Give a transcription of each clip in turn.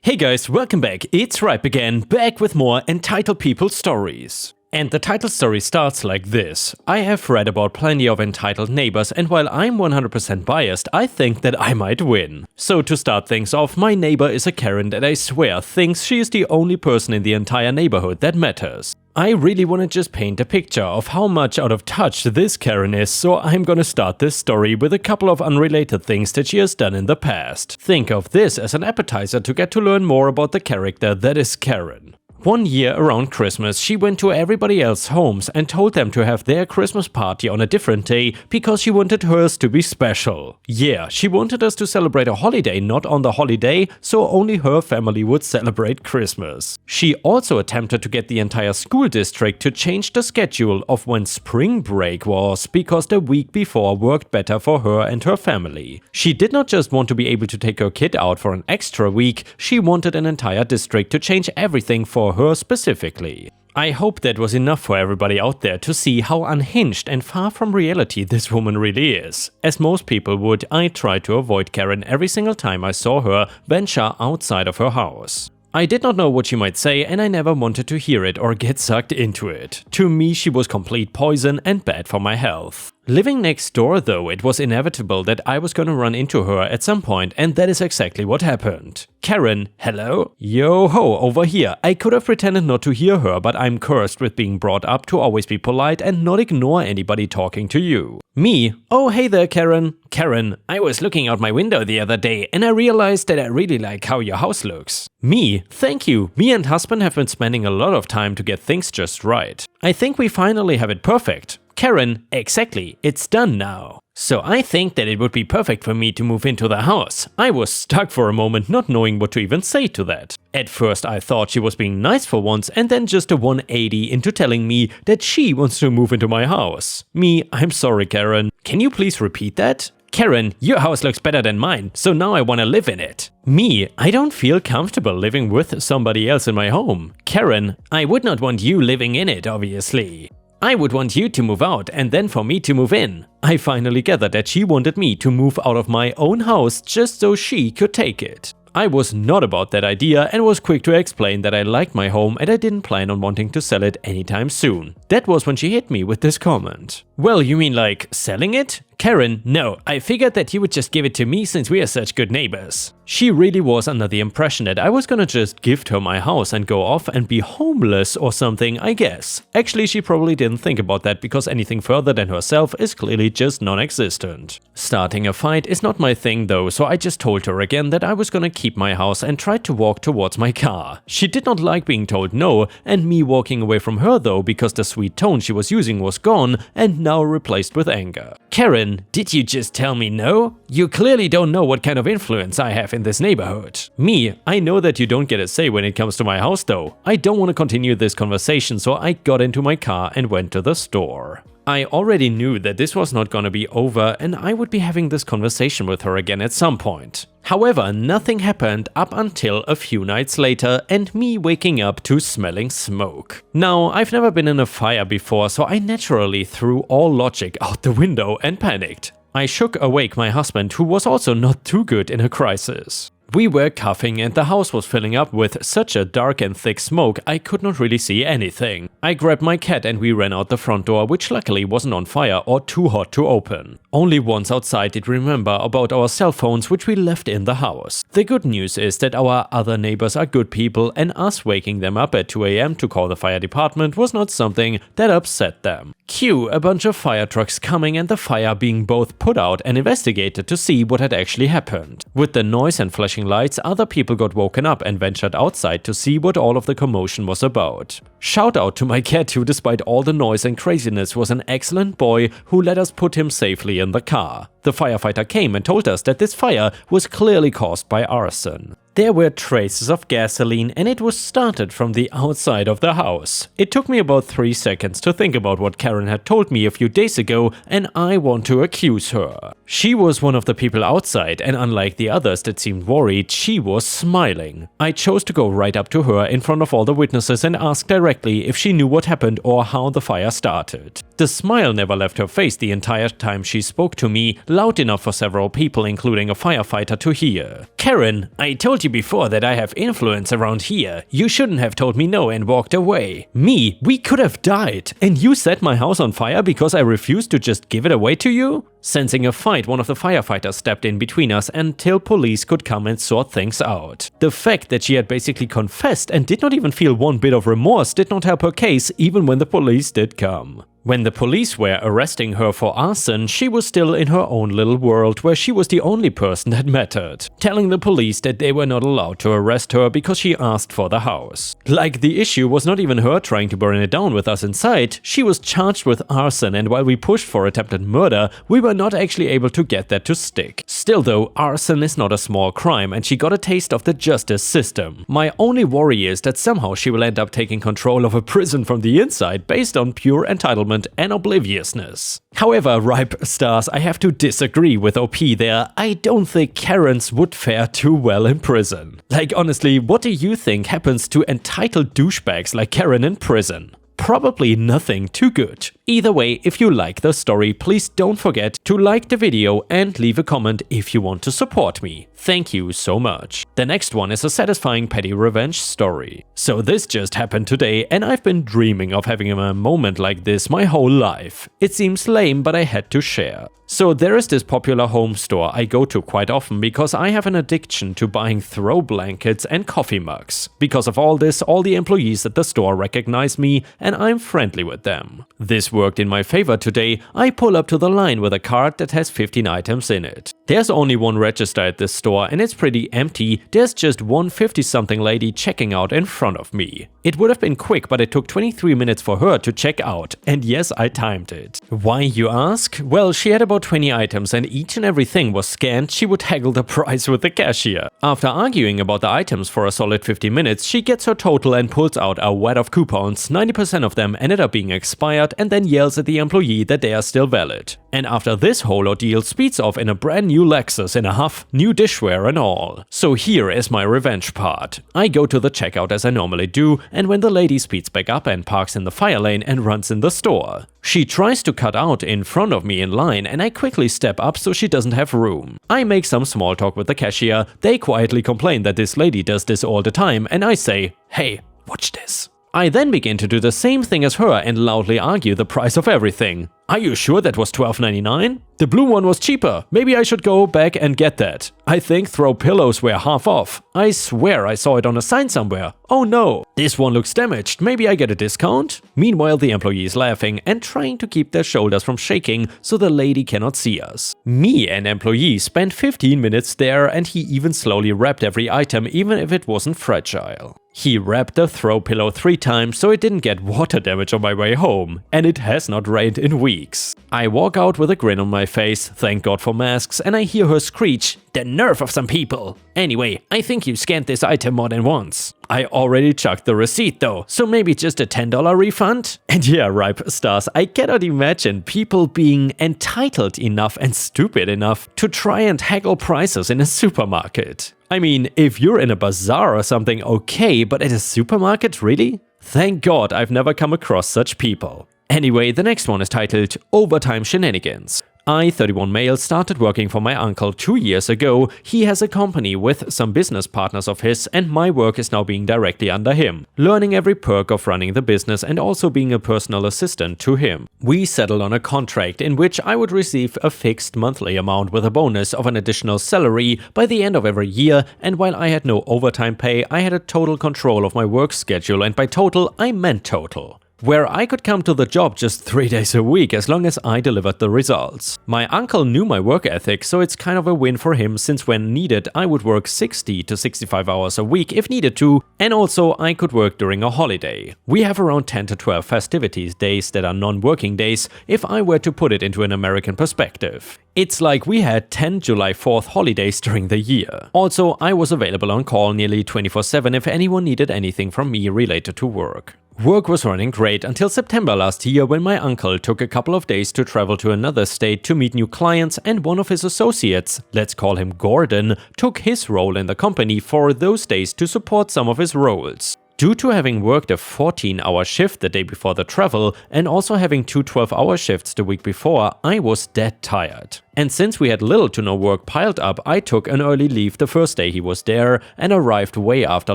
Hey guys, welcome back. It's Ripe again, back with more Entitled People stories. And the title story starts like this. I have read about plenty of entitled neighbors, and while I'm 100% biased, I think that I might win. So to start things off, my neighbor is a Karen that I swear thinks she is the only person in the entire neighborhood that matters. I really want to just paint a picture of how much out of touch this Karen is, so I'm gonna start this story with a couple of unrelated things that she has done in the past. Think of this as an appetizer to get to learn more about the character that is Karen. One year around Christmas, she went to everybody else's homes and told them to have their Christmas party on a different day because she wanted hers to be special. Yeah, she wanted us to celebrate a holiday not on the holiday, so only her family would celebrate Christmas. She also attempted to get the entire school district to change the schedule of when spring break was because the week before worked better for her and her family. She did not just want to be able to take her kid out for an extra week, she wanted an entire district to change everything for her specifically. I hope that was enough for everybody out there to see how unhinged and far from reality this woman really is. As most people would, I tried to avoid Karen every single time I saw her venture outside of her house. I did not know what she might say, and I never wanted to hear it or get sucked into it. To me, she was complete poison and bad for my health. Living next door though, it was inevitable that I was gonna run into her at some point, and that is exactly what happened. Karen, hello? Yo ho, over here. I could have pretended not to hear her, but I'm cursed with being brought up to always be polite and not ignore anybody talking to you. Me, oh hey there Karen. Karen, I was looking out my window the other day and I realized that I really like how your house looks. Me, thank you. Me and husband have been spending a lot of time to get things just right. I think we finally have it perfect. Karen, exactly, it's done now. So I think that it would be perfect for me to move into the house. I was stuck for a moment not knowing what to even say to that. At first I thought she was being nice for once, and then just a 180 into telling me that she wants to move into my house. Me, I'm sorry Karen. Can you please repeat that? Karen, your house looks better than mine, so now I want to live in it. Me, I don't feel comfortable living with somebody else in my home. Karen, I would not want you living in it, obviously. I would want you to move out and then for me to move in. I finally gathered that she wanted me to move out of my own house just so she could take it. I was not about that idea and was quick to explain that I liked my home and I didn't plan on wanting to sell it anytime soon. That was when she hit me with this comment. Well, you mean like selling it? Karen, no, I figured that you would just give it to me since we are such good neighbors. She really was under the impression that I was gonna just gift her my house and go off and be homeless or something, I guess. Actually, she probably didn't think about that because anything further than herself is clearly just non-existent. Starting a fight is not my thing though, so I just told her again that I was gonna keep my house and tried to walk towards my car. She did not like being told no, and me walking away from her though because the sweet tone she was using was gone and now replaced with anger. Karen, did you just tell me no? You clearly don't know what kind of influence I have in this neighborhood. Me, I know that you don't get a say when it comes to my house though. I don't want to continue this conversation, so I got into my car and went to the store. I already knew that this was not gonna be over and I would be having this conversation with her again at some point. However, nothing happened up until a few nights later and me waking up to smelling smoke. Now, I've never been in a fire before, so I naturally threw all logic out the window and panicked. I shook awake my husband, who was also not too good in a crisis. We were coughing and the house was filling up with such a dark and thick smoke I could not really see anything. I grabbed my cat and we ran out the front door, which luckily wasn't on fire or too hot to open. Only once outside did we remember about our cell phones, which we left in the house. The good news is that our other neighbors are good people and us waking them up at 2 AM to call the fire department was not something that upset them. Cue a bunch of fire trucks coming and the fire being both put out and investigated to see what had actually happened. With the noise and flashing lights, other people got woken up and ventured outside to see what all of the commotion was about. Shout out to my cat who, despite all the noise and craziness, was an excellent boy who let us put him safely in the car. The firefighter came and told us that this fire was clearly caused by arson. There were traces of gasoline and it was started from the outside of the house. It took me about 3 seconds to think about what Karen had told me a few days ago, and I want to accuse her. She was one of the people outside, and unlike the others that seemed worried, she was smiling. I chose to go right up to her in front of all the witnesses and ask directly if she knew what happened or how the fire started. The smile never left her face the entire time she spoke to me, loud enough for several people, including a firefighter, to hear. Karen, I told told you before that I have influence around here. You shouldn't have told me no and walked away. Me, we could have died. And you set my house on fire because I refused to just give it away to you? Sensing a fight, one of the firefighters stepped in between us until police could come and sort things out. The fact that she had basically confessed and did not even feel one bit of remorse did not help her case even when the police did come. When the police were arresting her for arson, she was still in her own little world where she was the only person that mattered, telling the police that they were not allowed to arrest her because she asked for the house. Like the issue was not even her trying to burn it down with us inside, she was charged with arson, and while we pushed for attempted murder, we were not actually able to get that to stick. Still though, arson is not a small crime and she got a taste of the justice system. My only worry is that somehow she will end up taking control of a prison from the inside based on pure entitlement and obliviousness. However, Ripe Stars, I have to disagree with OP there. I don't think Karens would fare too well in prison. Like honestly, what do you think happens to entitled douchebags like Karen in prison? Probably nothing too good. Either way, if you like the story, please don't forget to like the video and leave a comment if you want to support me. Thank you so much. The next one is a satisfying petty revenge story. So this just happened today and I've been dreaming of having a moment like this my whole life. It seems lame, but I had to share. So there is this popular home store I go to quite often because I have an addiction to buying throw blankets and coffee mugs. Because of all this, all the employees at the store recognize me and I'm friendly with them. This worked in my favor today. I pull up to the line with a cart that has 15 items in it. There's only one register at this store and it's pretty empty. There's just one 50-something lady checking out in front of me. It would have been quick, but it took 23 minutes for her to check out. And yes, I timed it. Why, you ask? Well, she had about 20 items and each and everything was scanned. She would haggle the price with the cashier. After arguing about the items for a solid 50 minutes, she gets her total and pulls out a wad of coupons. 90% of them ended up being expired and then yells at the employee that they are still valid. And after this whole ordeal, speeds off in a brand new Lexus in a huff, new dishware and all. So here is my revenge part. I go to the checkout as I normally do, and when the lady speeds back up and parks in the fire lane and runs in the store. She tries to cut out in front of me in line and I quickly step up so she doesn't have room. I make some small talk with the cashier, they quietly complain that this lady does this all the time and I say, "Hey, watch this." I then begin to do the same thing as her and loudly argue the price of everything. "Are you sure that was $12.99? The blue one was cheaper. Maybe I should go back and get that. I think throw pillows were half off. I swear I saw it on a sign somewhere. Oh no, this one looks damaged. Maybe I get a discount?" Meanwhile, the employee is laughing and trying to keep their shoulders from shaking so the lady cannot see us. Me and employee spent 15 minutes there and he even slowly wrapped every item even if it wasn't fragile. He wrapped the throw pillow 3 times so it didn't get water damage on my way home. And it has not rained in weeks. I walk out with a grin on my face, thank God for masks, and I hear her screech, "The nerve of some people! Anyway, I think you scanned this item more than once." I already chucked the receipt though, so maybe just a $10 refund? And yeah, Ripe Stars, I cannot imagine people being entitled enough and stupid enough to try and haggle prices in a supermarket. I mean, if you're in a bazaar or something, okay, but at a supermarket, really? Thank God I've never come across such people. Anyway, the next one is titled Overtime Shenanigans. I, 31 male, started working for my uncle 2 years ago. He has a company with some business partners of his and my work is now being directly under him, learning every perk of running the business and also being a personal assistant to him. We settled on a contract in which I would receive a fixed monthly amount with a bonus of an additional salary by the end of every year, and while I had no overtime pay, I had a total control of my work schedule, and by total, I meant total, where I could come to the job just 3 days a week as long as I delivered the results. My uncle knew my work ethic, so it's kind of a win for him since when needed I would work 60 to 65 hours a week if needed to, and also I could work during a holiday. We have around 10 to 12 festivities days that are non-working days if I were to put it into an American perspective. It's like we had 10 July 4th holidays during the year. Also, I was available on call nearly 24/7 if anyone needed anything from me related to work. Work was running great until September last year when my uncle took a couple of days to travel to another state to meet new clients, and one of his associates, let's call him Gordon, took his role in the company for those days to support some of his roles. Due to having worked a 14-hour shift the day before the travel and also having 2 12-hour shifts the week before, I was dead tired. And since we had little to no work piled up, I took an early leave the first day he was there and arrived way after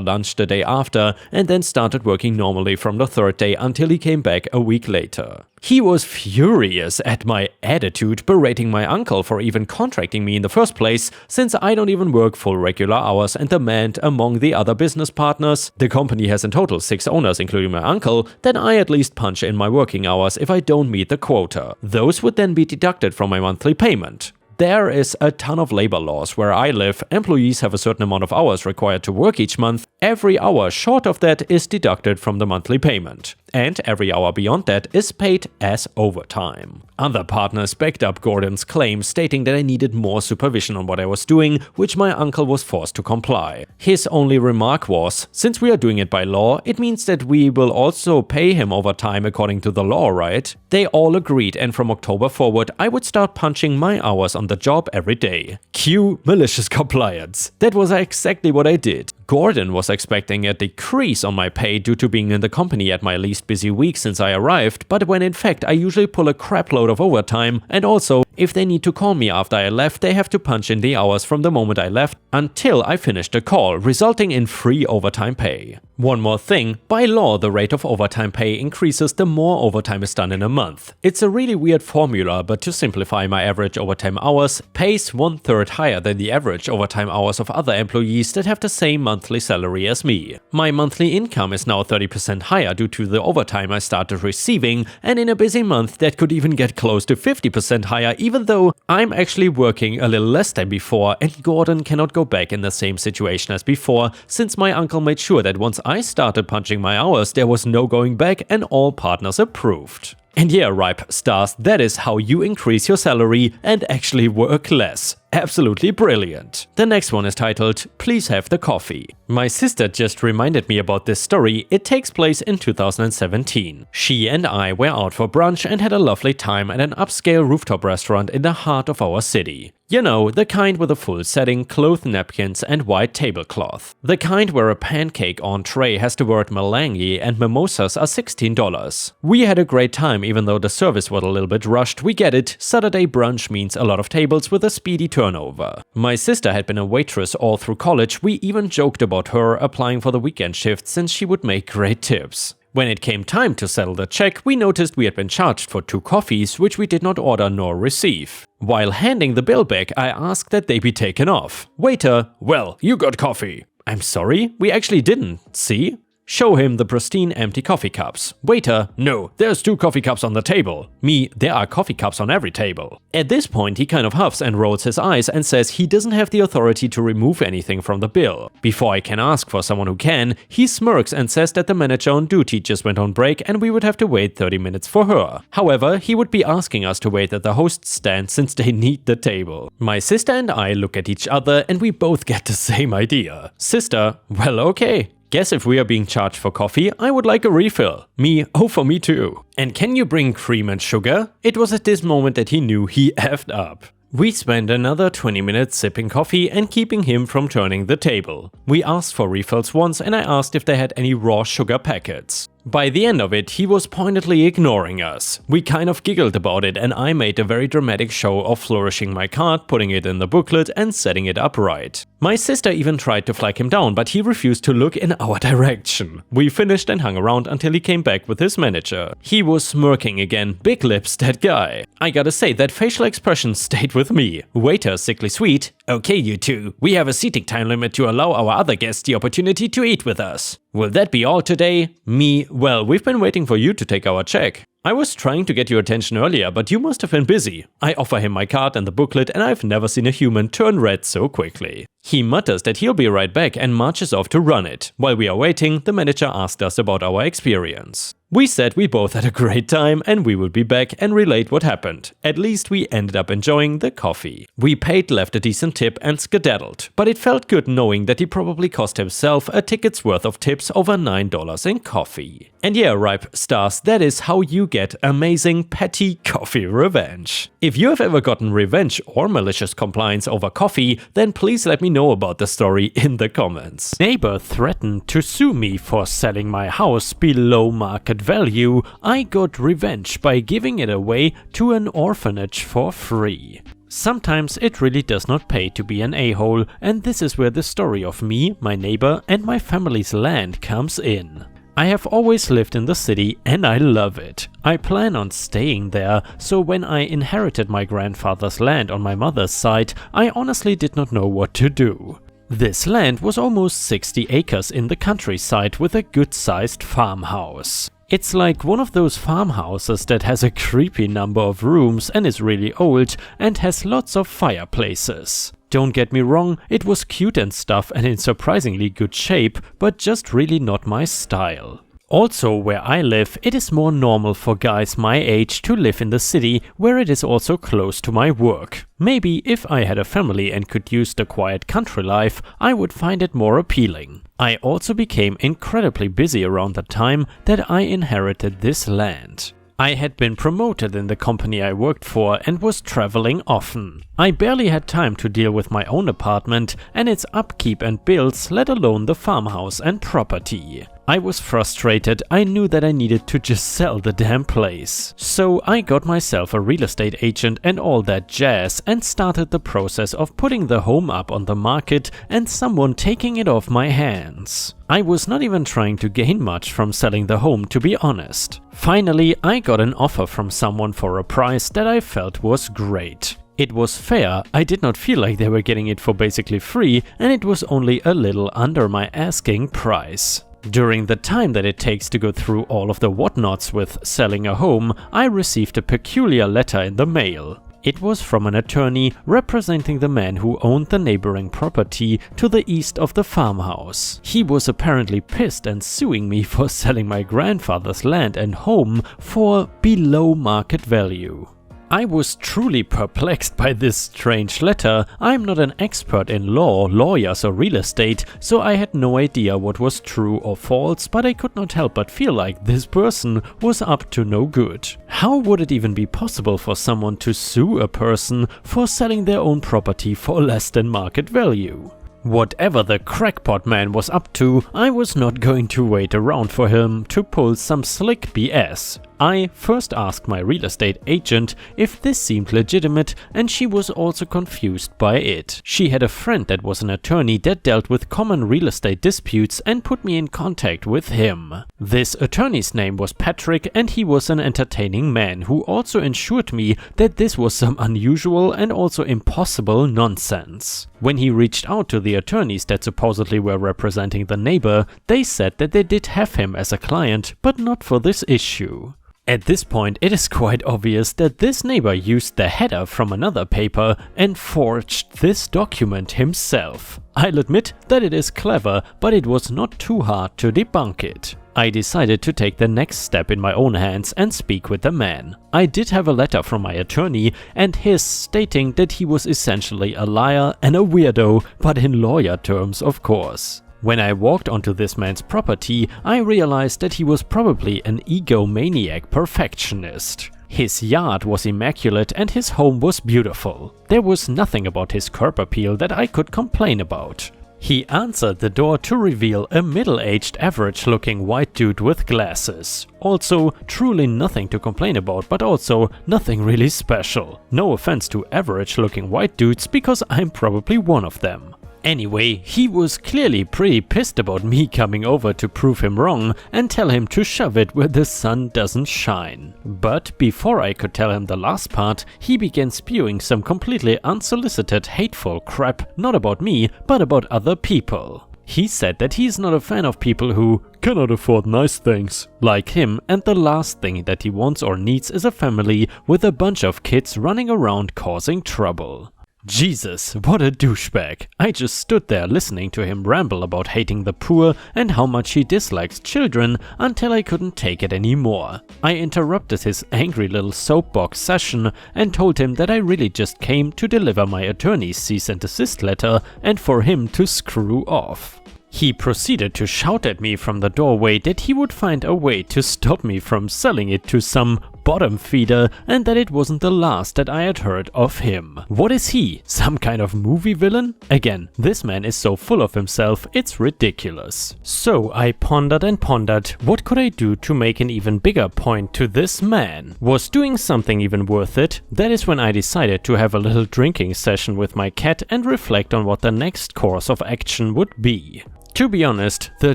lunch the day after, and then started working normally from the third day until he came back a week later. He was furious at my attitude, berating my uncle for even contracting me in the first place, since I don't even work full regular hours and demand among the other business partners, the company has in total 6 owners including my uncle, that I at least punch in my working hours if I don't meet the quota. Those would then be deducted from my monthly payment. There is a ton of labor laws where I live. Employees have a certain amount of hours required to work each month. Every hour short of that is deducted from the monthly payment. And every hour beyond that is paid as overtime. Other partners backed up Gordon's claim, stating that I needed more supervision on what I was doing, which my uncle was forced to comply. His only remark was, since we are doing it by law, it means that we will also pay him overtime according to the law, right? They all agreed, and from October forward, I would start punching my hours on the job every day. Cue malicious compliance. That was exactly what I did. Gordon was expecting a decrease on my pay due to being in the company at my least busy week since I arrived, but when in fact I usually pull a crapload of overtime, and also, if they need to call me after I left, they have to punch in the hours from the moment I left until I finished the call, resulting in free overtime pay. One more thing, by law the rate of overtime pay increases the more overtime is done in a month. It's a really weird formula, but to simplify, my average overtime hours pays 1/3 higher than the average overtime hours of other employees that have the same monthly salary as me. My monthly income is now 30% higher due to the overtime I started receiving, and in a busy month that could even get close to 50% higher, even though I'm actually working a little less than before, and Gordon cannot go back in the same situation as before, since my uncle made sure that once I started punching my hours there was no going back and all partners approved. And yeah, Ripe Stars, that is how you increase your salary and actually work less. Absolutely brilliant. The next one is titled, Please Have the Coffee. My sister just reminded me about this story. It takes place in 2017. She and I were out for brunch and had a lovely time at an upscale rooftop restaurant in the heart of our city. You know, the kind with a full setting, cloth napkins and white tablecloth. The kind where a pancake entree has the word melange and mimosas are $16. We had a great time even though the service was a little bit rushed. We get it, Saturday brunch means a lot of tables with a speedy turnover. My sister had been a waitress all through college. We even joked about her applying for the weekend shift since she would make great tips. When it came time to settle the check, we noticed we had been charged for 2 coffees, which we did not order nor receive. While handing the bill back, I asked that they be taken off. Waiter, well, you got coffee. I'm sorry, we actually didn't, see? Show him the pristine empty coffee cups. Waiter, no, there's 2 coffee cups on the table. Me, there are coffee cups on every table. At this point, he kind of huffs and rolls his eyes and says he doesn't have the authority to remove anything from the bill. Before I can ask for someone who can, he smirks and says that the manager on duty just went on break and we would have to wait 30 minutes for her. However, he would be asking us to wait at the host's stand since they need the table. My sister and I look at each other and we both get the same idea. Sister, well, okay. Guess if we are being charged for coffee, I would like a refill. Me, oh for me too. And can you bring cream and sugar? It was at this moment that he knew he effed up. We spent another 20 minutes sipping coffee and keeping him from turning the table. We asked for refills once and I asked if they had any raw sugar packets. By the end of it, he was pointedly ignoring us. We kind of giggled about it and I made a very dramatic show of flourishing my card, putting it in the booklet and setting it upright. My sister even tried to flag him down, but he refused to look in our direction. We finished and hung around until he came back with his manager. He was smirking again, big lips, that guy. I gotta say, that facial expression stayed with me. Waiter, sickly sweet. Okay, you two, we have a seating time limit to allow our other guests the opportunity to eat with us. Will that be all today? Me, well, we've been waiting for you to take our check. I was trying to get your attention earlier, but you must have been busy. I offer him my card and the booklet and I've never seen a human turn red so quickly. He mutters that he'll be right back and marches off to run it. While we are waiting, the manager asked us about our experience. We said we both had a great time and we would be back and relate what happened. At least we ended up enjoying the coffee. We paid, left a decent tip and skedaddled. But it felt good knowing that he probably cost himself a ticket's worth of tips over $9 in coffee. And yeah, Ripe Stars, that is how you get amazing petty coffee revenge. If you have ever gotten revenge or malicious compliance over coffee, then please let me know about the story in the comments. Neighbor threatened to sue me for selling my house below market value. I got revenge by giving it away to an orphanage for free. Sometimes it really does not pay to be an a-hole, and this is where the story of me, my neighbor, and my family's land comes in. I have always lived in the city and I love it. I plan on staying there, so when I inherited my grandfather's land on my mother's side, I honestly did not know what to do. This land was almost 60 acres in the countryside with a good-sized farmhouse. It's like one of those farmhouses that has a creepy number of rooms and is really old and has lots of fireplaces. Don't get me wrong, it was cute and stuff and in surprisingly good shape, but just really not my style. Also, where I live, it is more normal for guys my age to live in the city, where it is also close to my work. Maybe if I had a family and could use the quiet country life, I would find it more appealing. I also became incredibly busy around the time that I inherited this land. I had been promoted in the company I worked for and was traveling often. I barely had time to deal with my own apartment and its upkeep and bills, let alone the farmhouse and property. I was frustrated. I knew that I needed to just sell the damn place. So I got myself a real estate agent and all that jazz and started the process of putting the home up on the market and someone taking it off my hands. I was not even trying to gain much from selling the home, to be honest. Finally, I got an offer from someone for a price that I felt was great. It was fair, I did not feel like they were getting it for basically free, and it was only a little under my asking price. During the time that it takes to go through all of the whatnots with selling a home, I received a peculiar letter in the mail. It was from an attorney representing the man who owned the neighboring property to the east of the farmhouse. He was apparently pissed and suing me for selling my grandfather's land and home for below market value. I was truly perplexed by this strange letter. I'm not an expert in law, lawyers or real estate, so I had no idea what was true or false, but I could not help but feel like this person was up to no good. How would it even be possible for someone to sue a person for selling their own property for less than market value? Whatever the crackpot man was up to, I was not going to wait around for him to pull some slick BS. I first asked my real estate agent if this seemed legitimate, and she was also confused by it. She had a friend that was an attorney that dealt with common real estate disputes and put me in contact with him. This attorney's name was Patrick, and he was an entertaining man who also assured me that this was some unusual and also impossible nonsense. When he reached out to the attorneys that supposedly were representing the neighbor, they said that they did have him as a client, but not for this issue. At this point, it is quite obvious that this neighbor used the header from another paper and forged this document himself. I'll admit that it is clever, but it was not too hard to debunk it. I decided to take the next step in my own hands and speak with the man. I did have a letter from my attorney and his stating that he was essentially a liar and a weirdo, but in lawyer terms, of course. When I walked onto this man's property, I realized that he was probably an egomaniac perfectionist. His yard was immaculate and his home was beautiful. There was nothing about his curb appeal that I could complain about. He answered the door to reveal a middle-aged, average-looking white dude with glasses. Also, truly nothing to complain about, but also nothing really special. No offense to average-looking white dudes, because I'm probably one of them. Anyway, he was clearly pretty pissed about me coming over to prove him wrong and tell him to shove it where the sun doesn't shine. But before I could tell him the last part, he began spewing some completely unsolicited, hateful crap, not about me, but about other people. He said that he's not a fan of people who cannot afford nice things like him, and the last thing that he wants or needs is a family with a bunch of kids running around causing trouble. Jesus, what a douchebag. I just stood there listening to him ramble about hating the poor and how much he dislikes children until I couldn't take it anymore. I interrupted his angry little soapbox session and told him that I really just came to deliver my attorney's cease and desist letter and for him to screw off. He proceeded to shout at me from the doorway that he would find a way to stop me from selling it to some bottom feeder and that it wasn't the last that I had heard of him. What is he? Some kind of movie villain? Again, this man is so full of himself, it's ridiculous. So I pondered and pondered, what could I do to make an even bigger point to this man? Was doing something even worth it? That is when I decided to have a little drinking session with my cat and reflect on what the next course of action would be. To be honest, the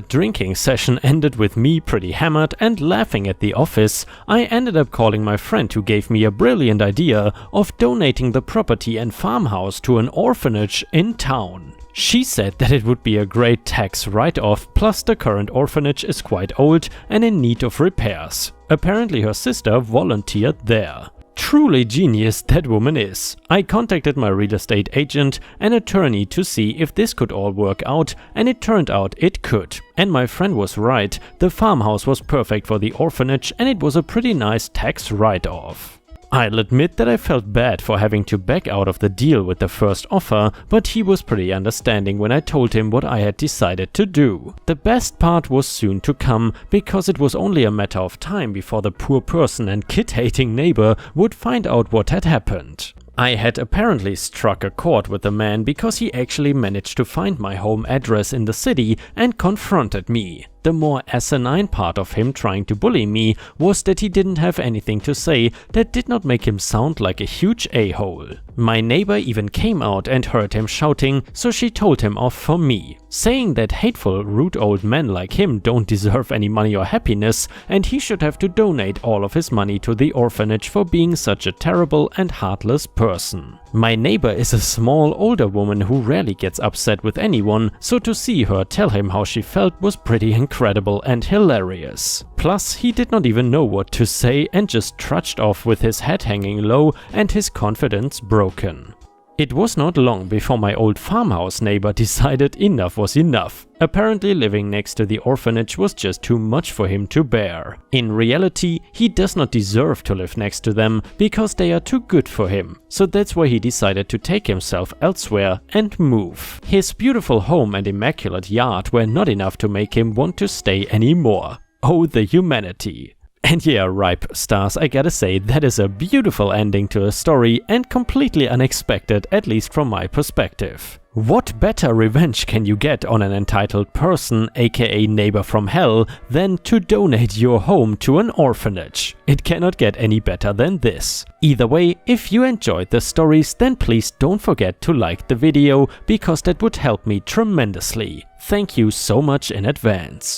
drinking session ended with me pretty hammered and laughing at the office. I ended up calling my friend who gave me a brilliant idea of donating the property and farmhouse to an orphanage in town. She said that it would be a great tax write-off, plus the current orphanage is quite old and in need of repairs. Apparently her sister volunteered there. Truly genius that woman is. I contacted my real estate agent and attorney to see if this could all work out, and it turned out it could. And my friend was right, the farmhouse was perfect for the orphanage and it was a pretty nice tax write-off. I'll admit that I felt bad for having to back out of the deal with the first offer, but he was pretty understanding when I told him what I had decided to do. The best part was soon to come, because it was only a matter of time before the poor person and kid-hating neighbor would find out what had happened. I had apparently struck a chord with the man because he actually managed to find my home address in the city and confronted me. The more asinine part of him trying to bully me was that he didn't have anything to say that did not make him sound like a huge a-hole. My neighbor even came out and heard him shouting, so she told him off for me, saying that hateful, rude old men like him don't deserve any money or happiness and he should have to donate all of his money to the orphanage for being such a terrible and heartless person. My neighbor is a small older woman who rarely gets upset with anyone, so to see her tell him how she felt was pretty incredible and hilarious. Plus, he did not even know what to say and just trudged off with his head hanging low and his confidence broken. It was not long before my old farmhouse neighbor decided enough was enough. Apparently living next to the orphanage was just too much for him to bear. In reality, he does not deserve to live next to them because they are too good for him. So that's why he decided to take himself elsewhere and move. His beautiful home and immaculate yard were not enough to make him want to stay anymore. Oh, the humanity. And yeah, ripe stars, I gotta say, that is a beautiful ending to a story and completely unexpected, at least from my perspective. What better revenge can you get on an entitled person, aka neighbor from hell, than to donate your home to an orphanage? It cannot get any better than this. Either way, if you enjoyed the stories, then please don't forget to like the video, because that would help me tremendously. Thank you so much in advance.